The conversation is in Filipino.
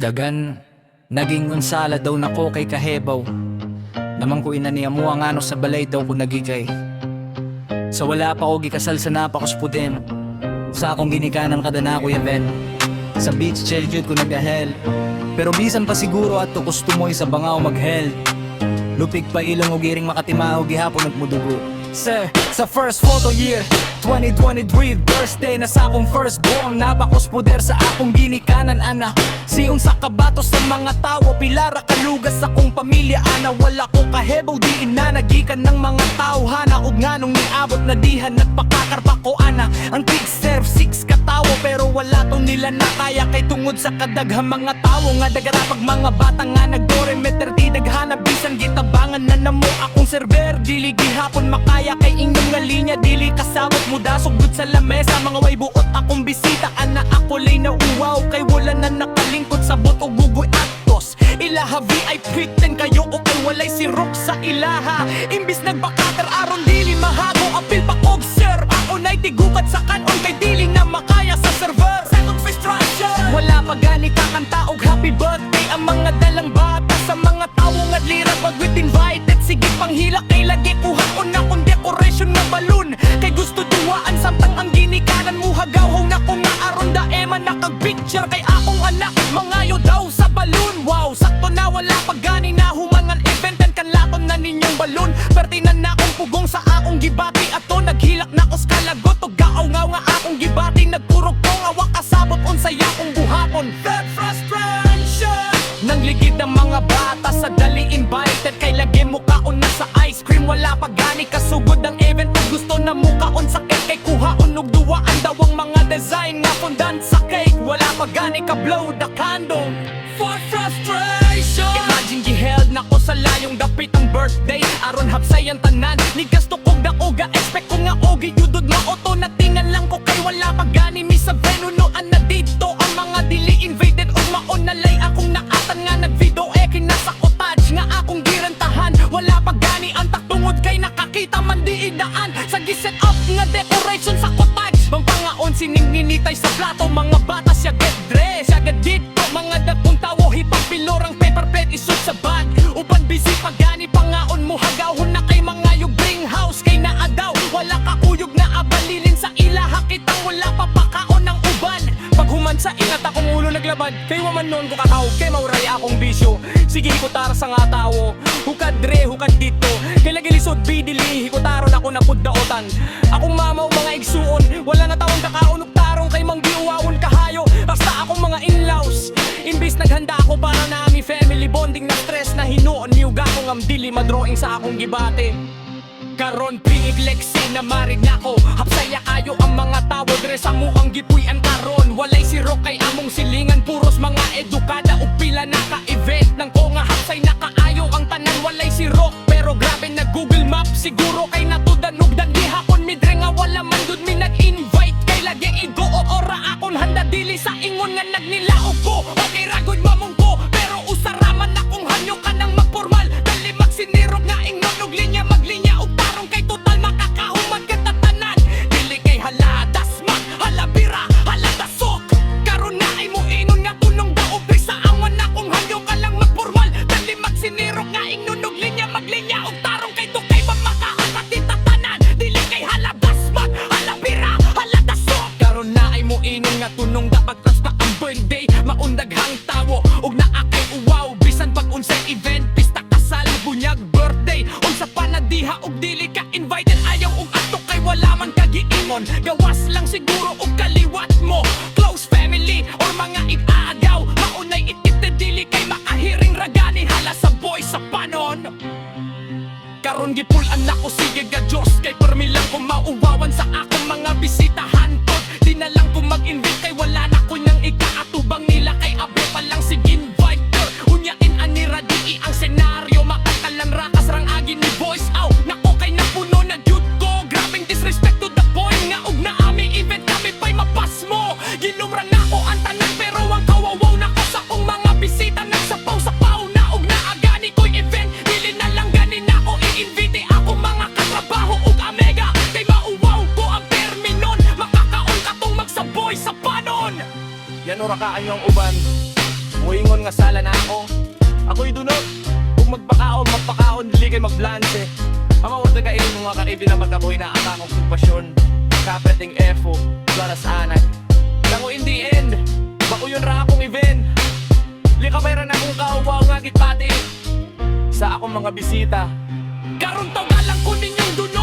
Dagan, naging unsala daw nako kay kahebaw. Naman ko inaniya mo ang ano sa balay daw ko nagigay. Sa wala pa ko gikasal sa napakuspudin. Sa akong ginikanan kada na kuya Ben. Sa beach chill jud ko nagahel. Pero bisan pa siguro at to gusto mo sa bangaw maghel. Lupig pa ilong o giring makatimao gihapon nagmudugo. Sir, sa first photo year 2023 birthday na sa akong firstborn. Napakuspoder sa akong ginikanan ana. Siyon sa kabatos sa mga tawo. Pilara kalugas sa akong pamilya ana. Wala ko kahebaw di inanagikan ng mga tao. Hana og nga nung niabot na dihan nagpakakarpa ko ana. Ang big serve 6 katawo pero wala to nila na kaya. Kay tungod sa kadaghang mga tawo nga dagara pag mga bata nga nagdore meter di daghana bisan gitabangan na namo akong server. Dili gihapon makaya kay inyong nga linya dili kasabot muda sugod sa lamesa mga way buot akong bisita ana ako lay na uwaw kay wala na nakalingkod sa buto gugoy atos ilaha VIP 10 kayo o kay walay sirok sa ilaha imbis nagbakater aron dili mahago apil pa og sir ako nay tigukat sa kanon kay dili na makaya sa server second frustration wala pa gani kakanta og happy birthday ang mga dalang bata sa mga tawo nga lira pag with invited sige panghila kay lagi kuhaon na kung decoration na balloon kay gusto duwaan samtang ang ginikanan mo hagaw na kung naaron daema nakag-picture kay akong anak mangayo daw sa balloon wow sakto na wala pa gani na humangan eventan kanlaton na ninyong balloon pertinan na akong pugong sa akong gibati ato naghilak na ko sa kalagot o gaaw-ngaw nga akong gibati nagpurog kong awak kasabot unsay akong buhapon that frustration nang ligid ang mga bata sa dali invited kay lagi mo kaon na sa ice cream wala pa gani kasugod ang event pag gusto na mo kaon sa cake kay kuhaon og duwaan daw ang mga design nga fondant sa cake wala pa gani ka blow the candle for frustration imagine giheld na ko sa layong dapit ang birthday aron hapsay ang tanan ni gasto kog daoga expect ko nga ogi yudod maoto na tingan lang ko kay wala pa gani mi sa venue noan na dito ang mga dili invaded og maon na lay akong naatan nga nagvideo kinasa cottage nga akong girantahan wala pa gani ang taktungod kay nakakita man di idaan sa giset up nga decoration sa cottage bang pangaon sininginitay sa plato mga bata siya get dress siya get dito mga dagkong tawo hipang pilorang paper plate isut sa bag upan busy pa gani pangaon mo hagawon na kay mga yung bring house kay naadaw wala ka kuyog na abalilin sa ilaha kitang wala pa pakaon ng uban paghuman sa ingat akong ulo naglabad kay waman noon ko katawag kay mauray akong bisyo sige hikutara sa nga tawo hukad dre hukad dito kay lagi lisod bidili hikutaron ako na puddaotan akong mama o mga igsuon wala na tawang kakaon ug tarong kay manggiuwawon kahayo basta akong mga in-laws imbis naghanda ako para na ami family bonding na stress na hinuon niuga akong amdili madrawing sa akong gibate karon pingig leksi na marig nako hapsaya kayo ang mga tawo dre sa mukhang gipuy-an karon walay siro kay among silingan puros mga edukada ug pila na ka event nang ko nga hapsay na kaayo ang tanan walay siro pero grabe na Google Map siguro kay natudan ug dagdi hapon mi dre nga wala man dud mi nag-invite kay lagi igo o ora akon handa dili sa ingon nga nagnilaog ko okay ragoy mamong ko pero usaraman akong hanyo ka nang magpormal dali magsinirog nga ingnon ug linya maglinya ug tarong kay total makakahuman ka tatanan dili kay haladas mak halabira haladasok karon na ay mo inon nga tunong daw mga sala na ako. Ako'y dunot, kung magpakaon, dili kay magblanse. Ang mga kainin mga kaibin na magkaboy na akang okupasyon. Kapeting efo, laras anay. Lango in the end, bakuyon ra akong event. Likamayra na kung kauwaw nga gitpati sa akong mga bisita. Karon taw galang ko ninyong dunot.